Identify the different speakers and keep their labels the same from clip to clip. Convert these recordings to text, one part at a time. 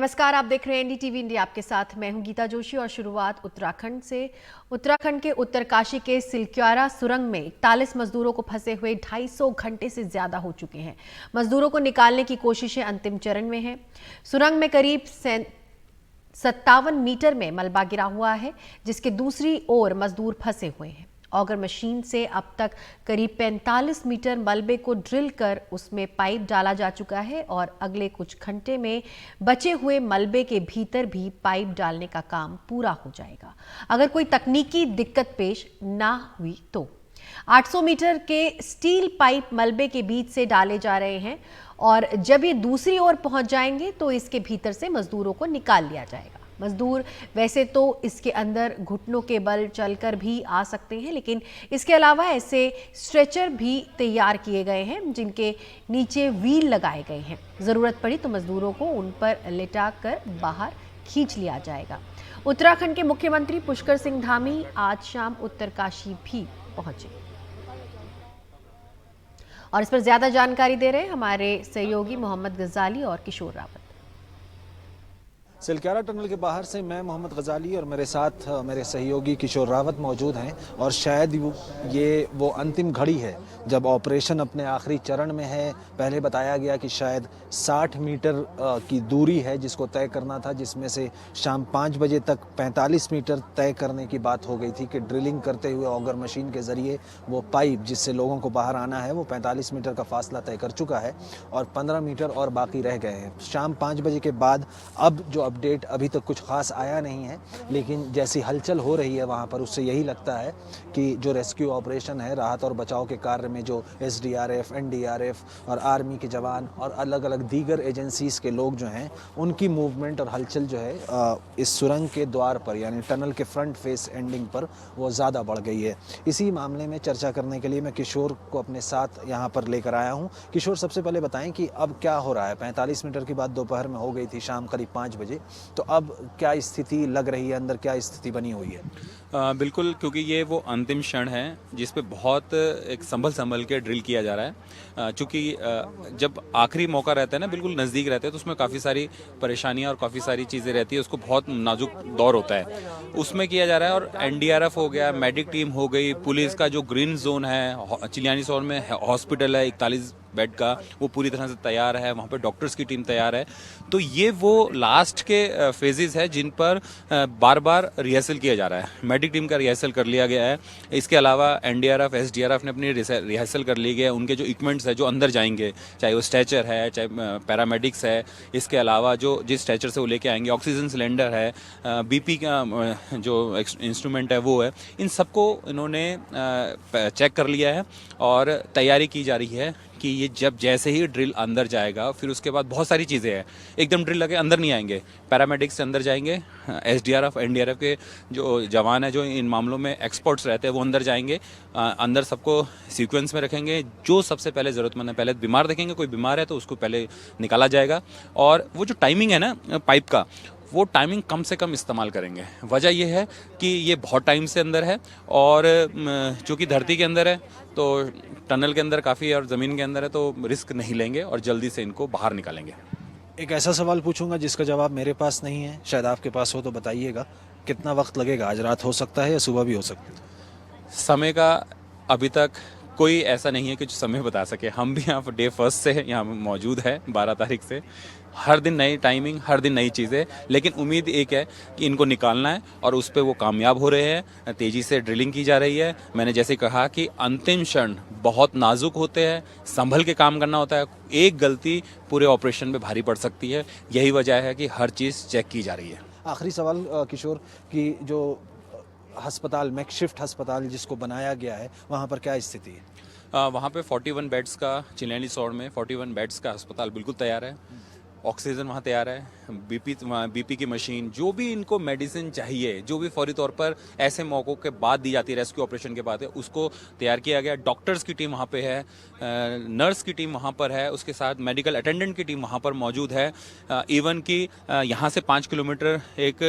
Speaker 1: नमस्कार, आप देख रहे हैं एनडीटीवी इंडिया। आपके साथ मैं हूं गीता जोशी और शुरुआत उत्तराखंड से। उत्तराखंड के उत्तरकाशी के सिलक्यारा सुरंग में 41 मजदूरों को फंसे हुए 250 घंटे से ज्यादा हो चुके हैं। मजदूरों को निकालने की कोशिशें अंतिम चरण में हैं। सुरंग में करीब 57 मीटर में मलबा गिरा हुआ है, जिसके दूसरी ओर मजदूर फंसे हुए हैं। ऑगर मशीन से अब तक करीब 45 मीटर मलबे को ड्रिल कर उसमें पाइप डाला जा चुका है और अगले कुछ घंटे में बचे हुए मलबे के भीतर भी पाइप डालने का काम पूरा हो जाएगा, अगर कोई तकनीकी दिक्कत पेश ना हुई तो। 800 मीटर के स्टील पाइप मलबे के बीच से डाले जा रहे हैं और जब ये दूसरी ओर पहुंच जाएंगे तो इसके भीतर से मजदूरों को निकाल लिया जाएगा। मजदूर वैसे तो इसके अंदर घुटनों के बल चलकर भी आ सकते हैं, लेकिन इसके अलावा ऐसे स्ट्रेचर भी तैयार किए गए हैं जिनके नीचे व्हील लगाए गए हैं। जरूरत पड़ी तो मजदूरों को उन पर लिटा कर बाहर खींच लिया जाएगा। उत्तराखंड के मुख्यमंत्री पुष्कर सिंह धामी आज शाम उत्तरकाशी भी पहुंचे और इस पर ज्यादा जानकारी दे रहे हैं हमारे सहयोगी मोहम्मद गजाली और किशोर रावत।
Speaker 2: सिलक्यारा टनल के बाहर से मैं मोहम्मद गजाली और मेरे साथ मेरे सहयोगी किशोर रावत मौजूद हैं और शायद ये वो अंतिम घड़ी है जब ऑपरेशन अपने आखिरी चरण में है। पहले बताया गया कि शायद 60 मीटर की दूरी है जिसको तय करना था, जिसमें से शाम 5 बजे तक 45 मीटर तय करने की बात हो गई थी कि ड्रिलिंग करते हुए ऑगर मशीन के ज़रिए वो पाइप जिससे लोगों को बाहर आना है वो 45 मीटर का फासला तय कर चुका है और 15 मीटर और बाकी रह गए हैं। शाम 5 बजे के बाद अब जो अपडेट अभी तक कुछ खास आया नहीं है, लेकिन जैसी हलचल हो रही है वहाँ पर उससे यही लगता है कि जो रेस्क्यू ऑपरेशन है, राहत और बचाव के कार्य में जो एसडीआरएफ, एनडीआरएफ और आर्मी के जवान और अलग अलग दीगर एजेंसीज के लोग जो हैं उनकी मूवमेंट और हलचल जो है इस सुरंग के द्वार पर यानी टनल के फ्रंट फेस एंडिंग पर वो ज़्यादा बढ़ गई है। इसी मामले में चर्चा करने के लिए मैं किशोर को अपने साथ यहाँ पर लेकर आया हूँ। किशोर, सबसे पहले बताएं कि अब क्या हो रहा है। 45 मीटर की बात दोपहर में हो गई थी, शाम करीब 5 बजे, तो अब क्या स्थिति लग रही है, अंदर क्या स्थिति बनी हुई है?
Speaker 3: बिल्कुल, क्योंकि ये वो अंतिम क्षण है जिस पे बहुत एक संभल के ड्रिल किया जा रहा है। चूँकि जब आखिरी मौका रहता है ना, बिल्कुल नज़दीक रहते हैं, तो उसमें काफ़ी सारी परेशानियां और काफ़ी सारी चीज़ें रहती है, उसको बहुत नाजुक दौर होता है, उसमें किया जा रहा है। और एनडीआरएफ हो गया, मेडिक टीम हो गई, पुलिस का जो ग्रीन जोन है, चिलियानी सोन में हॉस्पिटल है 41 बेड का, वो पूरी तरह से तैयार है। वहाँ पे डॉक्टर्स की टीम तैयार है। तो ये वो लास्ट के फेजेस है जिन पर बार बार रिहर्सल किया जा रहा है। मेडिक टीम का रिहर्सल कर लिया गया है। इसके अलावा एनडीआरएफ, एसडीआरएफ ने अपनी रिहर्सल कर ली है। उनके जो इक्विपमेंट्स है जो अंदर जाएंगे, चाहे वो स्ट्रेचर है, चाहे पैरामेडिक्स है, इसके अलावा जो जिस स्ट्रेचर से वो लेके आएंगे, ऑक्सीजन सिलेंडर है, बीपी का जो इंस्ट्रूमेंट है वो है, इन सबको इन्होंने चेक कर लिया है और तैयारी की जा रही है कि ये जब जैसे ही ड्रिल अंदर जाएगा, फिर उसके बाद बहुत सारी चीज़ें हैं। एकदम ड्रिल लगे अंदर नहीं आएंगे, पैरामेडिक्स से अंदर जाएंगे, एसडीआरएफ, एनडीआरएफ के जो जवान हैं जो इन मामलों में एक्सपर्ट्स रहते हैं वो अंदर जाएंगे। अंदर सबको सीक्वेंस में रखेंगे। जो सबसे पहले ज़रूरतमंद है, पहले बीमार देखेंगे, कोई बीमार है तो उसको पहले निकाला जाएगा। और वो जो टाइमिंग है ना पाइप का, वो टाइमिंग कम से कम इस्तेमाल करेंगे। वजह यह है कि ये बहुत टाइम से अंदर है और चूँकि धरती के अंदर है तो टनल के अंदर काफ़ी और ज़मीन के अंदर है, तो रिस्क नहीं लेंगे और जल्दी से इनको बाहर निकालेंगे।
Speaker 2: एक ऐसा सवाल पूछूंगा जिसका जवाब मेरे पास नहीं है, शायद आपके पास हो तो बताइएगा, कितना वक्त लगेगा? आज रात हो सकता है या सुबह भी हो सकता है?
Speaker 3: समय का अभी तक कोई ऐसा नहीं है कि जो समय बता सके। हम भी यहाँ डे फर्स्ट से यहाँ मौजूद है, 12 तारीख से। हर दिन नई टाइमिंग, हर दिन नई चीज़ें, लेकिन उम्मीद एक है कि इनको निकालना है और उस पर वो कामयाब हो रहे हैं। तेज़ी से ड्रिलिंग की जा रही है। मैंने जैसे कहा कि अंतिम क्षण बहुत नाजुक होते हैं, संभल के काम करना होता है। एक गलती पूरे ऑपरेशन में भारी पड़ सकती है। यही वजह है कि हर चीज़ चेक की जा रही है।
Speaker 2: आखिरी सवाल किशोर, कि जो अस्पताल, मैकशिफ्ट अस्पताल जिसको बनाया गया है, वहाँ पर क्या स्थिति है?
Speaker 3: वहाँ पे 41 बेड्स का, चिलियानी सोन में 41 बेड्स का अस्पताल बिल्कुल तैयार है। ऑक्सीजन वहाँ तैयार है, बीपी की मशीन, जो भी इनको मेडिसिन चाहिए, जो भी फौरी तौर पर ऐसे मौक़ों के बाद दी जाती है, रेस्क्यू ऑपरेशन के बाद है, उसको तैयार किया गया। डॉक्टर्स की टीम वहाँ पे है, नर्स की टीम वहाँ पर है, उसके साथ मेडिकल अटेंडेंट की टीम वहाँ पर मौजूद है। इवन कि यहाँ से 5 किलोमीटर एक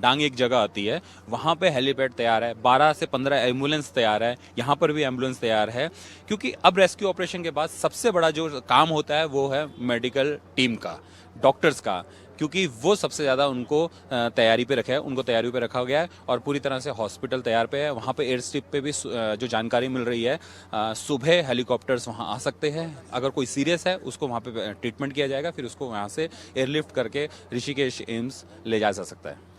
Speaker 3: डांग एक जगह आती है, वहाँ पे हेलीपैड तैयार है। 12 से 15 एम्बुलेंस तैयार है, यहाँ पर भी एम्बुलेंस तैयार है। क्योंकि अब रेस्क्यू ऑपरेशन के बाद सबसे बड़ा जो काम होता है वो है मेडिकल टीम का, डॉक्टर्स का। क्योंकि वो सबसे ज़्यादा उनको तैयारी पे रखा है, उनको तैयारी पे रखा गया है और पूरी तरह से हॉस्पिटल तैयार पे है। वहाँ पे एयर स्ट्रिप पे भी जो जानकारी मिल रही है, सुबह हेलीकॉप्टर्स वहाँ आ सकते हैं। अगर कोई सीरियस है उसको वहाँ पे ट्रीटमेंट किया जाएगा, फिर उसको वहाँ से एयरलिफ्ट करके ऋषिकेश एम्स ले जाया जा सकता है।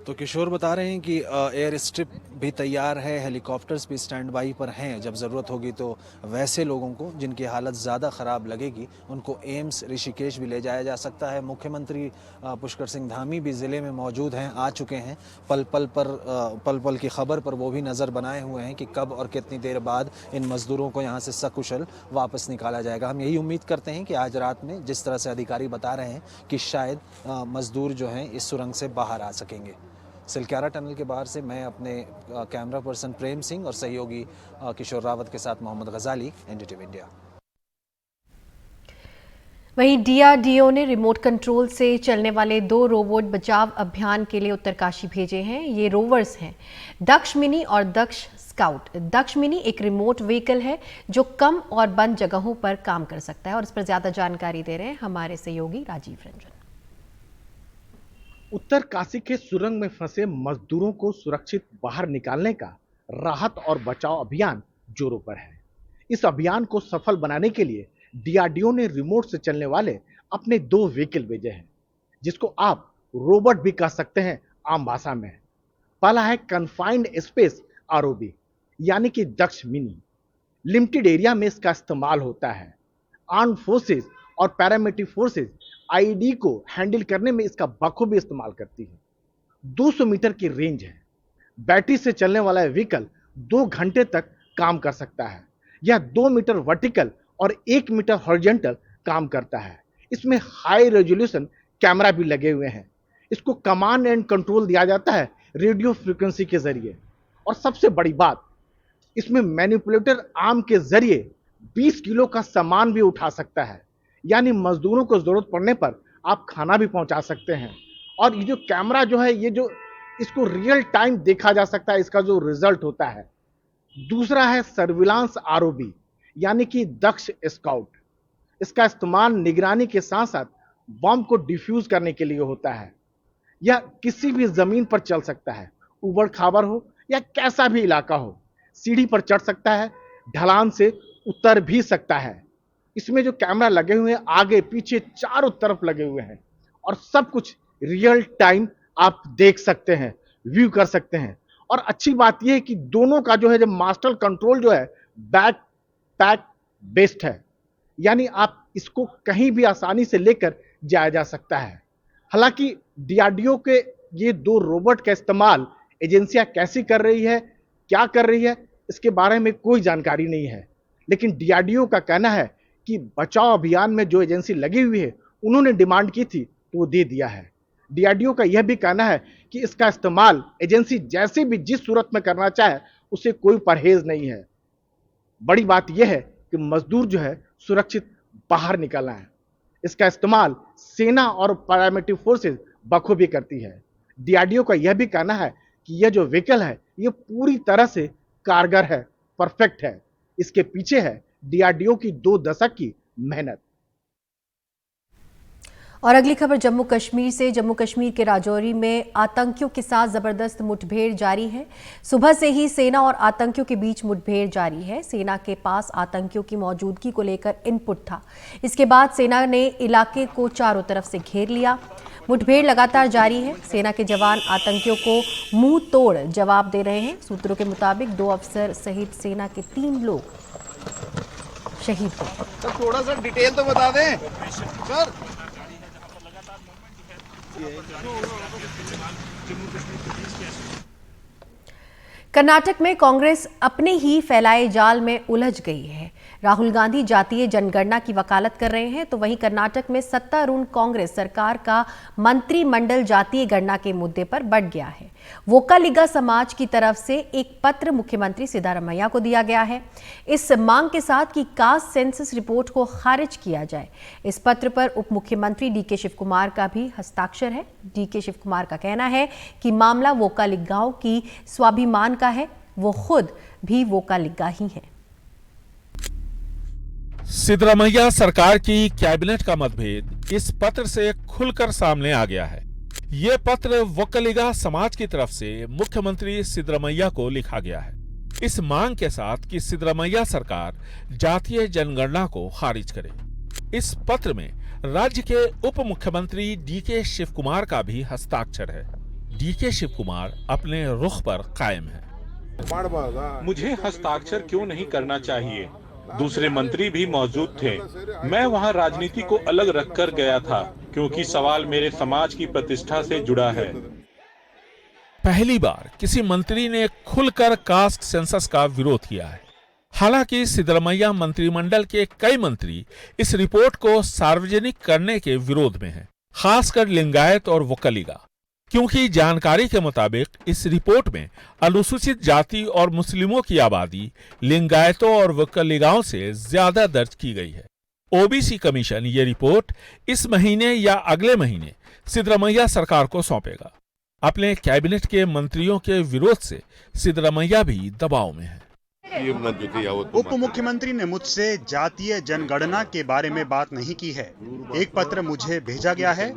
Speaker 2: तो किशोर बता रहे हैं कि एयर स्ट्रिप भी तैयार है, हेलीकॉप्टर्स भी स्टैंड बाई पर हैं। जब ज़रूरत होगी तो वैसे लोगों को जिनकी हालत ज़्यादा ख़राब लगेगी उनको एम्स ऋषिकेश भी ले जाया जा सकता है। मुख्यमंत्री पुष्कर सिंह धामी भी ज़िले में मौजूद हैं, आ चुके हैं। पल पल की खबर पर वो भी नज़र बनाए हुए हैं कि कब और कितनी देर बाद इन मज़दूरों को यहाँ से सकुशल वापस निकाला जाएगा। हम यही उम्मीद करते हैं कि आज रात में जिस तरह से अधिकारी बता रहे हैं कि शायद मज़दूर जो हैं इस सुरंग से बाहर आ सकेंगे। सिलक्यारा टनल के बाहर से मैं अपने कैमरा पर्सन प्रेम सिंह और सहयोगी किशोर रावत के साथ मोहम्मद गजाली, एनडीटीवी इंडिया।
Speaker 1: वहीं डीआरडीओ ने रिमोट कंट्रोल से चलने वाले 2 रोबोट बचाव अभियान के लिए उत्तरकाशी भेजे हैं। ये रोवर्स हैं दक्ष मिनी और दक्ष स्काउट। दक्ष मिनी एक रिमोट व्हीकल है जो कम और बंद जगहों पर काम कर सकता है और इस पर ज्यादा जानकारी दे रहे हैं हमारे सहयोगी राजीव रंजन।
Speaker 4: उत्तरकाशी के सुरंग में फंसे मजदूरों को सुरक्षित बाहर निकालने का राहत और बचाव अभियान जोरों पर है। इस अभियान को सफल बनाने के लिए डीआरडीओ ने रिमोट से चलने वाले अपने 2 व्हीकल भेजे हैं, जिसको आप रोबोट भी कह सकते हैं आम भाषा में। पहला है कन्फाइंड स्पेस आरओबी यानी कि दक्ष मिनी। लिमिटेड एरिया में इसका इस्तेमाल होता है। आर्म्ड फोर्सेस और पैरामिलिट्री फोर्सेस आईडी को हैंडल करने में इसका बखूबी इस्तेमाल करती है। 200 मीटर की रेंज है। बैटरी से चलने वाला व्हीकल 2 घंटे तक काम कर सकता है। यह 2 मीटर वर्टिकल और 1 मीटर हॉरिजॉन्टल काम करता है। इसमें हाई रेजोल्यूशन कैमरा भी लगे हुए हैं। इसको कमांड एंड कंट्रोल दिया जाता है रेडियो फ्रीक्वेंसी के जरिए। और सबसे बड़ी बात, इसमें मैनिपुलेटर आर्म के जरिए 20 किलो का सामान भी उठा सकता है, यानी मजदूरों को जरूरत पड़ने पर आप खाना भी पहुंचा सकते हैं। और ये जो कैमरा जो है, ये जो इसको रियल टाइम देखा जा सकता है, इसका जो रिजल्ट होता है। दूसरा है सर्विलांस आरओबी यानी कि दक्ष स्काउट। इसका इस्तेमाल निगरानी के साथ साथ बम को डिफ्यूज करने के लिए होता है। यह किसी भी जमीन पर चल सकता है, उबड़ खाबड़ हो या कैसा भी इलाका हो। सीढ़ी पर चढ़ सकता है, ढलान से उतर भी सकता है। इसमें जो कैमरा लगे हुए हैं आगे पीछे चारों तरफ लगे हुए हैं और सब कुछ रियल टाइम आप देख सकते हैं, व्यू कर सकते हैं। और अच्छी बात यह है कि दोनों का जो है जब मास्टर कंट्रोल जो है बैक पैक बेस्ड है, यानी आप इसको कहीं भी आसानी से लेकर जाया जा सकता है। हालांकि डीआरडीओ के ये 2 रोबोट का इस्तेमाल एजेंसियां कैसी कर रही है, क्या कर रही है, इसके बारे में कोई जानकारी नहीं है। लेकिन डीआरडीओ का कहना है कि बचाव अभियान में जो एजेंसी लगी हुई है उन्होंने डिमांड की थी तो वो दे दिया है। डीआरडीओ का यह भी कहना है कि इसका इस्तेमाल एजेंसी जैसे भी जिस सूरत में करना चाहे उसे कोई परहेज नहीं है। बड़ी बात यह है कि मजदूर जो है सुरक्षित बाहर निकलना है। इसका इस्तेमाल सेना और पैरामिलिट्री फोर्सेस बखूबी करती है। डीआरडीओ का यह भी कहना है कि यह जो व्हीकल है यह पूरी तरह से कारगर है, परफेक्ट है। इसके पीछे है डीआरडीओ की 2 दशक की मेहनत।
Speaker 1: और अगली खबर जम्मू कश्मीर से। जम्मू कश्मीर के राजौरी में आतंकियों के साथ जबरदस्त मुठभेड़ जारी है। सुबह से ही सेना और आतंकियों के बीच मुठभेड़ जारी है। सेना के पास आतंकियों की मौजूदगी को लेकर इनपुट था। इसके बाद सेना ने इलाके को चारों तरफ से घेर लिया। मुठभेड़ लगातार जारी है। सेना के जवान आतंकियों को मुंह तोड़ जवाब दे रहे हैं। सूत्रों के मुताबिक 2 अफसर सहित सेना के 3 लोग शहीद हुए।
Speaker 5: सर थोड़ा सा डिटेल तो बता दें सर।
Speaker 1: कर्नाटक में कांग्रेस अपने ही फैलाए जाल में उलझ गई है। राहुल गांधी जातीय जनगणना की वकालत कर रहे हैं, तो वहीं कर्नाटक में सत्तारूढ़ कांग्रेस सरकार का मंत्रिमंडल जातीय गणना के मुद्दे पर बढ़ गया है। वोकालिगा समाज की तरफ से एक पत्र मुख्यमंत्री सिद्धारमैया को दिया गया है, इस मांग के साथ कि कास्ट सेंसस रिपोर्ट को खारिज किया जाए। इस पत्र पर उप मुख्यमंत्री डीके शिव कुमार का भी हस्ताक्षर है। डीके शिव कुमार का कहना है कि मामला वोकालिगाओं की स्वाभिमान का है, वो खुद भी वोकालिगा ही है।
Speaker 6: सिद्धरामैया सरकार की कैबिनेट का मतभेद इस पत्र से खुलकर सामने आ गया है। ये पत्र वक्कलिगा समाज की तरफ से मुख्यमंत्री सिद्धरामैया को लिखा गया है, इस मांग के साथ कि सिद्धरामैया सरकार जातीय जनगणना को खारिज करे। इस पत्र में राज्य के उप मुख्यमंत्री डीके शिवकुमार का भी हस्ताक्षर है। डीके शिवकुमार अपने रुख पर कायम है।
Speaker 7: मुझे हस्ताक्षर क्यों नहीं करना चाहिए? दूसरे मंत्री भी मौजूद थे। मैं वहां राजनीति को अलग रखकर गया था क्योंकि सवाल मेरे समाज की प्रतिष्ठा से जुड़ा है।
Speaker 6: पहली बार किसी मंत्री ने खुलकर कास्ट सेंसस का विरोध किया है। हालांकि सिद्धरामैया मंत्रिमंडल के कई मंत्री इस रिपोर्ट को सार्वजनिक करने के विरोध में हैं, खासकर लिंगायत और वक्कलिगा, क्योंकि जानकारी के मुताबिक इस रिपोर्ट में अनुसूचित जाति और मुस्लिमों की आबादी लिंगायतों और वक्कलिगाओं से ज्यादा दर्ज की गई है। ओबीसी कमीशन ये रिपोर्ट इस महीने या अगले महीने सिद्धरामैया सरकार को सौंपेगा। अपने कैबिनेट के मंत्रियों के विरोध से सिद्धरामैया भी दबाव में है।
Speaker 8: उप मुख्यमंत्री ने मुझसे जातीय जनगणना के बारे में बात नहीं की है। एक पत्र मुझे भेजा गया है।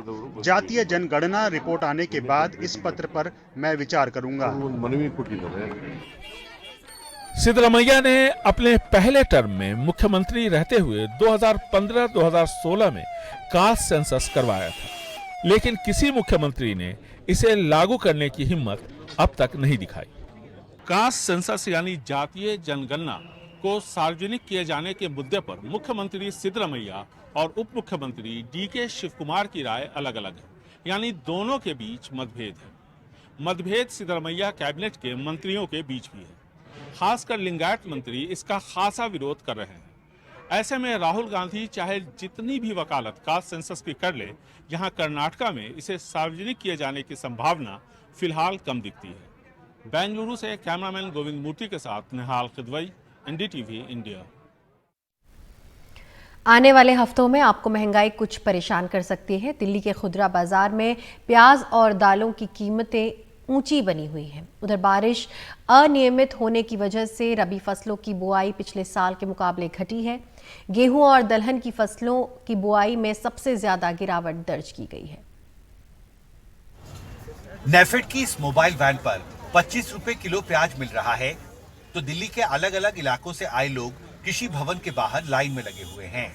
Speaker 8: जातीय जनगणना रिपोर्ट आने के बाद इस पत्र पर मैं विचार करूंगा।
Speaker 6: सिद्धरामैया ने अपने पहले टर्म में मुख्यमंत्री रहते हुए 2015-2016 में कास्ट सेंसस करवाया था, लेकिन किसी मुख्यमंत्री ने इसे लागू करने की हिम्मत अब तक नहीं दिखाई। कास्ट सेंसस यानी जातीय जनगणना को सार्वजनिक किए जाने के मुद्दे पर मुख्यमंत्री सिद्धरामैया और उप मुख्यमंत्री डीके शिवकुमार की राय अलग अलग है, यानी दोनों के बीच मतभेद है। मतभेद सिद्धरामैया कैबिनेट के मंत्रियों के बीच भी है। खासकर लिंगायत मंत्री इसका खासा विरोध कर रहे हैं। ऐसे में राहुल गांधी चाहे जितनी भी वकालत कास्ट सेंसस की कर ले, यहाँ कर्नाटका में इसे सार्वजनिक किए जाने की संभावना फिलहाल कम दिखती है। बेंगलुरु से कैमरामैन गोविंद मूर्ति के साथ निहाल खिदवई, एनडीटीवी इंडिया।
Speaker 1: आने वाले हफ्तों में आपको महंगाई कुछ परेशान कर सकती है। दिल्ली के खुदरा बाजार में प्याज और दालों की कीमतें ऊंची बनी हुई हैं। उधर बारिश अनियमित होने की वजह से रबी फसलों की बुआई पिछले साल के मुकाबले घटी है। गेहूं और दलहन की फसलों की बुआई में सबसे ज्यादा गिरावट दर्ज की गई है।
Speaker 9: नेफेड की इस मोबाइल वैन पर 25 रुपए किलो प्याज मिल रहा है, तो दिल्ली के अलग अलग इलाकों से आए लोग कृषि भवन के बाहर लाइन में लगे हुए हैं।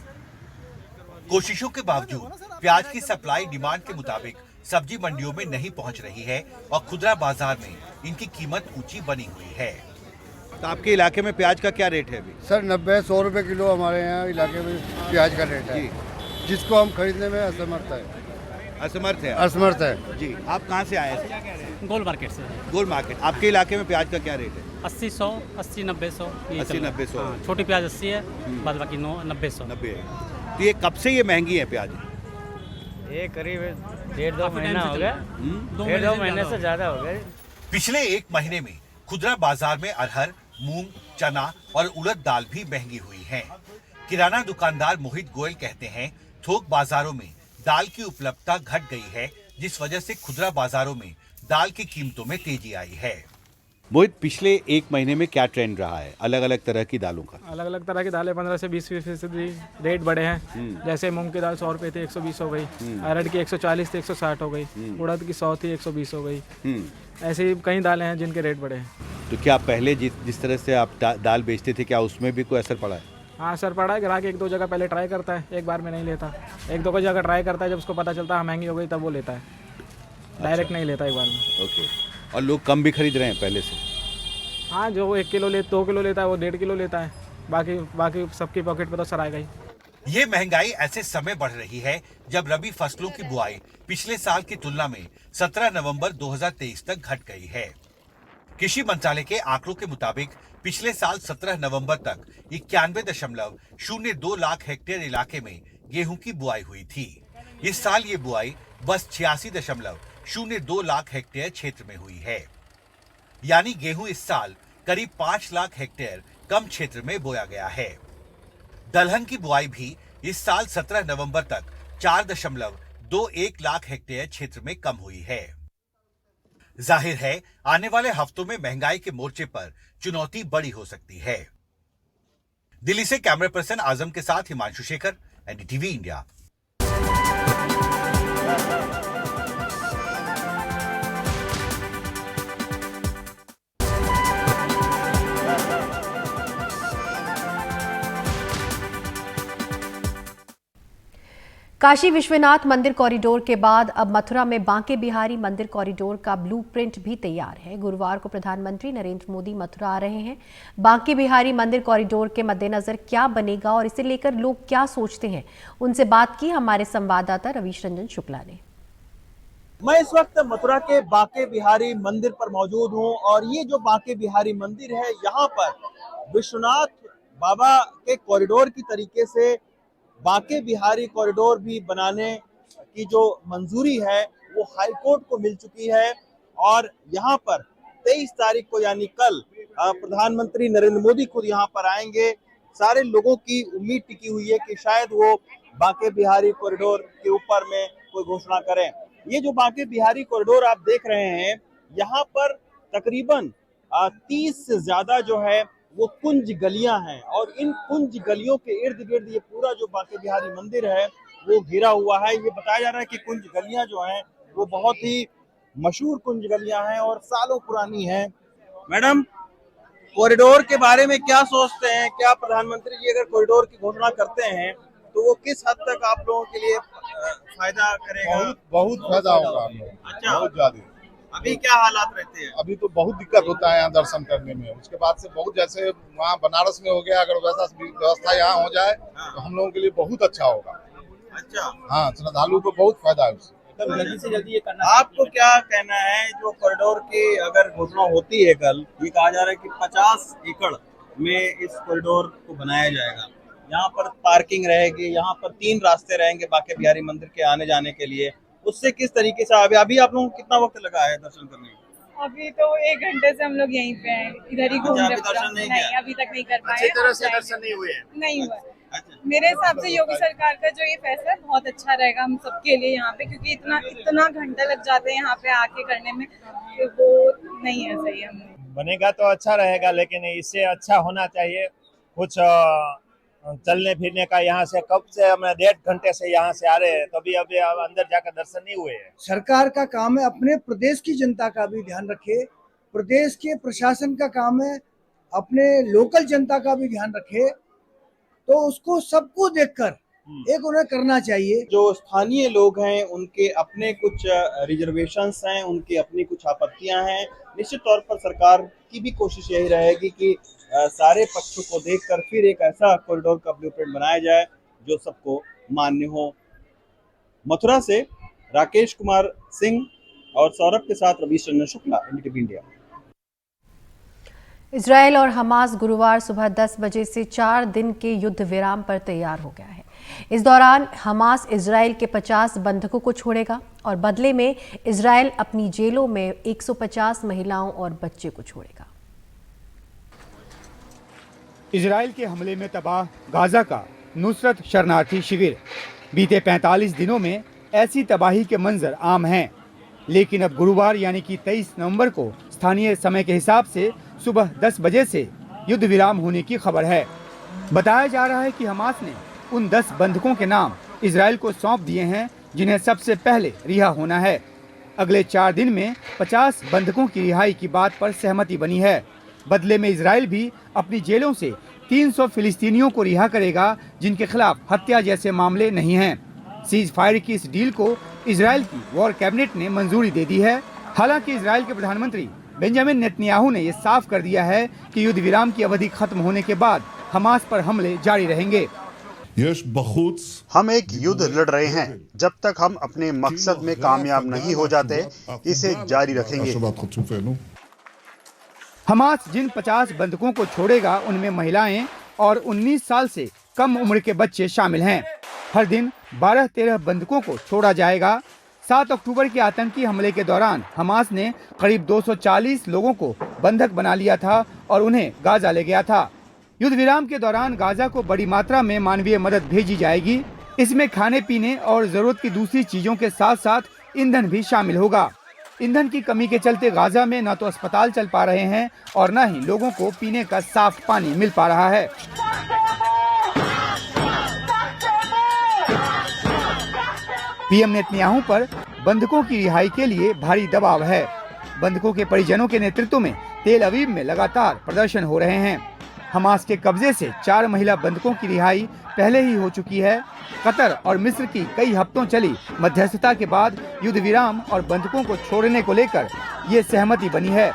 Speaker 9: कोशिशों के बावजूद प्याज की सप्लाई डिमांड के मुताबिक सब्जी मंडियों में नहीं पहुंच रही है और खुदरा बाजार में इनकी कीमत ऊंची बनी हुई है।
Speaker 5: तो आपके इलाके में प्याज का क्या रेट है अभी?
Speaker 10: सर 90-100 रुपए किलो हमारे यहाँ इलाके में प्याज का रेट है, जिसको हम खरीदने में असमर्थ है।
Speaker 5: जी, आप कहाँ से आए थे?
Speaker 11: गोल मार्केट से।
Speaker 5: गोल मार्केट। आपके इलाके में प्याज का क्या रेट है?
Speaker 11: 80-100, 80-90-100।
Speaker 5: 80-90-100।
Speaker 11: छोटी प्याज 80 है, बाद बाकी 90-100।
Speaker 5: 90 है। तो ये कब से ये महंगी है प्याज?
Speaker 11: ये करीब 1.5-2 महीना हो गया। 1.5-2 महीने से ज्यादा हो गया।
Speaker 9: पिछले एक महीने में खुदरा बाजार में अरहर, मूंग, चना और उड़द दाल भी महंगी हुई है। किराना दुकानदार मोहित गोयल कहते हैं, थोक बाजारों में दाल की उपलब्धता घट गई है, जिस वजह से खुदरा बाजारों में दाल की कीमतों में तेजी आई है।
Speaker 5: मोहित, पिछले एक महीने में क्या ट्रेंड रहा है अलग अलग तरह की दालों का?
Speaker 11: अलग अलग तरह की दालें 15 से 20% रेट बढ़े हैं। जैसे मूंग की दाल 100 रुपए थी, 120 हो गई। अरहर की 140 थी, 160 हो गई। उड़द की 100 थी, 120 हो गई। ऐसे ही कई दालें हैं जिनके रेट बढ़े हैं।
Speaker 5: तो क्या पहले जिस तरह से आप दाल बेचते थे, क्या उसमें भी कोई असर पड़ा है?
Speaker 11: हाँ, असर पड़ा है। ग्राहक 1-2 जगह पहले ट्राई करता है, एक बार में नहीं लेता। 1-2 जगह ट्राई करता है, जब उसको पता चलता है महंगी हो गई तब वो लेता है। डायरेक्ट नहीं लेता एक बार में।
Speaker 5: ओके। और लोग कम भी खरीद रहे हैं पहले से?
Speaker 11: हाँ, जो 1 किलो 2 किलो लेता है वो 1.5 किलो लेता है। बाकी सबकी पॉकेट पे तो सर आएगा ही।
Speaker 9: ये महंगाई ऐसे समय बढ़ रही है जब रबी फसलों की बुआई पिछले साल की तुलना में 17 नवंबर 2023 तक घट गई है। कृषि मंत्रालय के आंकड़ों के मुताबिक पिछले साल 17 नवंबर तक 91.02 लाख हेक्टेयर इलाके में गेहूं की बुआई हुई थी। इस साल ये बुआई बस 86.02 लाख हेक्टेयर क्षेत्र में हुई है। यानी गेहूं इस साल करीब 5 लाख हेक्टेयर कम क्षेत्र में बोया गया है। दलहन की बुआई भी इस साल 17 नवंबर तक 4.21 लाख हेक्टेयर क्षेत्र में कम हुई है। जाहिर है आने वाले हफ्तों में महंगाई के मोर्चे पर चुनौती बड़ी हो सकती है। दिल्ली से कैमरा पर्सन आजम के साथ हिमांशु शेखर, एनडीटीवी इंडिया।
Speaker 1: काशी विश्वनाथ मंदिर कॉरिडोर के बाद अब मथुरा में बांके बिहारी मंदिर कॉरिडोर का ब्लूप्रिंट भी तैयार है। गुरुवार को प्रधानमंत्री नरेंद्र मोदी मथुरा आ रहे हैं। बांके बिहारी मंदिर कॉरिडोर के मद्देनजर क्या बनेगा और इसे लेकर लोग क्या सोचते हैं, उनसे बात की हमारे संवाददाता रवीश रंजन शुक्ला ने।
Speaker 12: मैं इस वक्त मथुरा के बांके बिहारी मंदिर पर मौजूद हूं और ये जो बांके बिहारी मंदिर है, यहाँ पर विश्वनाथ बाबा के कॉरिडोर की तरीके से बांके बिहारी कॉरिडोर भी बनाने की जो मंजूरी है वो हाई कोर्ट को मिल चुकी है और यहाँ पर 23 तारीख को यानी कल प्रधानमंत्री नरेंद्र मोदी खुद यहाँ पर आएंगे। सारे लोगों की उम्मीद टिकी हुई है कि शायद वो बांके बिहारी कॉरिडोर के ऊपर में कोई घोषणा करें। ये जो बांके बिहारी कॉरिडोर आप देख रहे हैं, यहाँ पर तकरीबन 30 से ज्यादा जो है वो कुंज गलियां हैं और इन कुंज गलियों के इर्द गिर्द ये पूरा जो बांके बिहारी मंदिर है वो घिरा हुआ है। ये बताया जा रहा है कि कुंज गलियां जो हैं वो बहुत ही मशहूर कुंज गलियां हैं और सालों पुरानी हैं। मैडम, कॉरिडोर के बारे में क्या सोचते हैं? क्या प्रधानमंत्री जी अगर कॉरिडोर की घोषणा करते हैं तो वो किस हद तक आप लोगों के लिए फायदा करेगा?
Speaker 13: बहुत फायदा होगा।
Speaker 12: अच्छा,
Speaker 13: बहुत ज्यादा।
Speaker 12: अभी क्या हालात रहते हैं?
Speaker 13: अभी तो बहुत दिक्कत होता है यहाँ दर्शन करने में। उसके बाद से बहुत, जैसे वहाँ बनारस में हो गया, अगर वैसा व्यवस्था यहाँ हो जाए तो हम लोगों के लिए बहुत अच्छा होगा।
Speaker 12: अच्छा,
Speaker 13: हाँ, श्रद्धालु को बहुत फायदा है उससे।
Speaker 12: जल्दी से जल्दी ये करना। आपको क्या कहना है, जो कॉरिडोर की अगर घोषणा होती है कल, ये कहा जा रहा है कि 50 एकड़ में इस कॉरिडोर को बनाया जाएगा, यहाँ पर पार्किंग रहेगी, यहाँ पर 3 रास्ते रहेंगे बांके बिहारी मंदिर के आने जाने के लिए, उससे किस तरीके से अभी आप लोगों को कितना वक्त लगा है दर्शन करने में?
Speaker 14: अभी तो 1 घंटे से हम लोग यहीं पे हैं, इधर ही घूम रहे हैं। नहीं, अभी तक नहीं कर पाए।
Speaker 12: अच्छी तरह से दर्शन नहीं हुए हैं?
Speaker 14: नहीं हुआ। मेरे हिसाब से योगी सरकार का जो ये फैसला है बहुत अच्छा रहेगा हम सबके लिए यहाँ पे, क्योंकि इतना घंटा लग जाते हैं यहाँ पे आके करने में, तो वो नहीं है सही। हम
Speaker 15: बनेगा तो अच्छा रहेगा, लेकिन इससे अच्छा होना चाहिए कुछ चलने फिरने का। यहाँ से कब से हम 1.5 घंटे से यहाँ से आ रहे हैं, तो अभी अंदर जाकर दर्शन नहीं हुए हैं।
Speaker 16: सरकार का काम है अपने प्रदेश की जनता का भी ध्यान रखे, प्रदेश के प्रशासन का काम है अपने लोकल जनता का भी ध्यान रखे, तो उसको सबको देखकर एक उन्हें करना चाहिए।
Speaker 12: जो स्थानीय लोग हैं उनके अपने कुछ रिजर्वेशंस हैं, उनकी अपनी कुछ आपत्तियां हैं। निश्चित तौर पर सरकार की भी कोशिश यही रहेगी कि सारे पक्षों को देखकर फिर एक ऐसा कॉरिडोर का ब्लूप्रिंट बनाया जाए जो सबको मान्य हो। मथुरा से राकेश कुमार सिंह और सौरभ के साथ Ravish Ranjan Shukla, NDTV India.
Speaker 1: Israel और हमास गुरुवार सुबह 10 बजे से 4 दिन के युद्ध विराम पर तैयार हो गया है। इस दौरान हमास इजरायल के 50 बंधकों को छोड़ेगा और बदले में इजरायल अपनी जेलों में 150 महिलाओं और बच्चे को छोड़ेगा।
Speaker 17: इजरायल के हमले में तबाह गाजा का नुसरत शरणार्थी शिविर। बीते 45 दिनों में ऐसी तबाही के मंजर आम हैं, लेकिन अब गुरुवार यानी कि 23 नवंबर को स्थानीय समय के हिसाब से सुबह 10 बजे से युद्ध विराम होने की खबर है। बताया जा रहा है कि हमास ने उन 10 बंधकों के नाम इजरायल को सौंप दिए हैं जिन्हें सबसे पहले रिहा होना है। अगले 4 दिन में 50 बंधकों की रिहाई की बात पर सहमति बनी है। बदले में इजरायल भी अपनी जेलों से 300 फिलिस्तीनियों को रिहा करेगा जिनके खिलाफ हत्या जैसे मामले नहीं हैं। सीज फायर की इस डील को इजरायल की वॉर कैबिनेट ने मंजूरी दे दी है। हालांकि इजरायल के प्रधानमंत्री बेंजामिन नेतन्याहू ने यह साफ कर दिया है कि युद्ध विराम की अवधि खत्म होने के बाद हमास पर हमले जारी रहेंगे।
Speaker 8: हम एक युद्ध लड़ रहे हैं, जब तक हम अपने मकसद में कामयाब नहीं हो जाते इसे जारी रखेंगे।
Speaker 17: हमास जिन 50 बंधकों को छोड़ेगा उनमें महिलाएं और 19 साल से कम उम्र के बच्चे शामिल हैं। हर दिन 12-13 बंधकों को छोड़ा जाएगा। 7 अक्टूबर के आतंकी हमले के दौरान हमास ने करीब 240 लोगों को बंधक बना लिया था और उन्हें गाजा ले गया था। युद्ध विराम के दौरान गाजा को बड़ी मात्रा में मानवीय मदद भेजी जाएगी। इसमें खाने पीने और जरूरत की दूसरी चीजों के साथ साथ ईंधन भी शामिल होगा। ईंधन की कमी के चलते गाजा में न तो अस्पताल चल पा रहे हैं और न ही लोगों को पीने का साफ पानी मिल पा रहा है। पीएम नेतन्याहू पर बंधकों की रिहाई के लिए भारी दबाव है। बंधकों के परिजनों के नेतृत्व में तेल अवीव में लगातार प्रदर्शन हो रहे हैं। हमास के कब्जे से 4 महिला बंधकों की रिहाई पहले ही हो चुकी है। कतर और मिस्र की कई हफ्तों चली मध्यस्थता के बाद युद्ध विराम और बंधकों को छोड़ने को लेकर ये सहमति बनी है।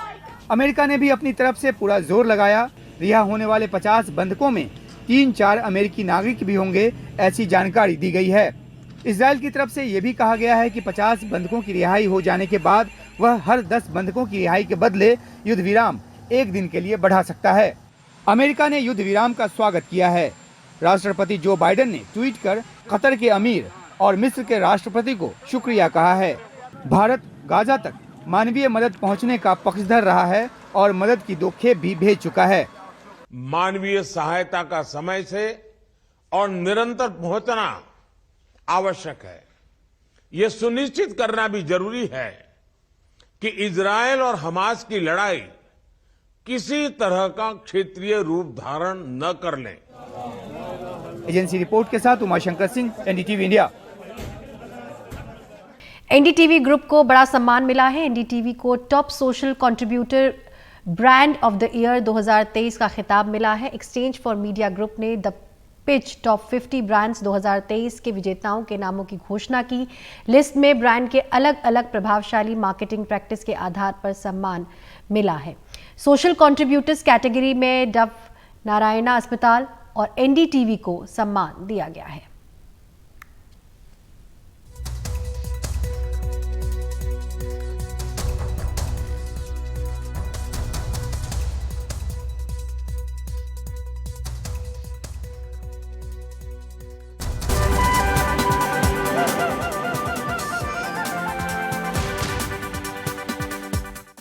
Speaker 17: अमेरिका ने भी अपनी तरफ से पूरा जोर लगाया। रिहा होने वाले 50 बंधकों में 3-4 अमेरिकी नागरिक भी होंगे, ऐसी जानकारी दी गई है। इजराइल की तरफ से ये भी कहा गया है कि 50 बंधकों की रिहाई हो जाने के बाद वह हर 10 बंधकों की रिहाई के बदले युद्ध विराम 1 दिन के लिए बढ़ा सकता है। अमेरिका ने युद्ध विराम का स्वागत किया है। राष्ट्रपति जो बाइडेन ने ट्वीट कर कतर के अमीर और मिस्र के राष्ट्रपति को शुक्रिया कहा है। भारत गाजा तक मानवीय मदद पहुंचने का पक्षधर रहा है और मदद की 2 खेप भी भेज चुका है।
Speaker 18: मानवीय सहायता का समय से और निरंतर पहुंचना आवश्यक है। ये सुनिश्चित करना भी जरूरी है कि इजरायल और हमास की लड़ाई किसी तरह का क्षेत्रीय रूप धारण न कर ले।
Speaker 17: एजेंसी रिपोर्ट के साथ Umashankar Singh, NDTV India.
Speaker 1: NDTV group को बड़ा सम्मान मिला है। एनडीटीवी को top social contributor brand of the year 2023 का खिताब मिला है। एक्सचेंज फॉर मीडिया ग्रुप ने द पिच टॉप 50 ब्रांड्स 2023 के विजेताओं के नामों की घोषणा की। लिस्ट में ब्रांड के अलग अलग प्रभावशाली मार्केटिंग प्रैक्टिस के आधार पर सम्मान मिला है। सोशल कंट्रीब्यूटर्स कैटेगरी में डव नारायणा अस्पताल और एनडीटीवी को सम्मान दिया गया है।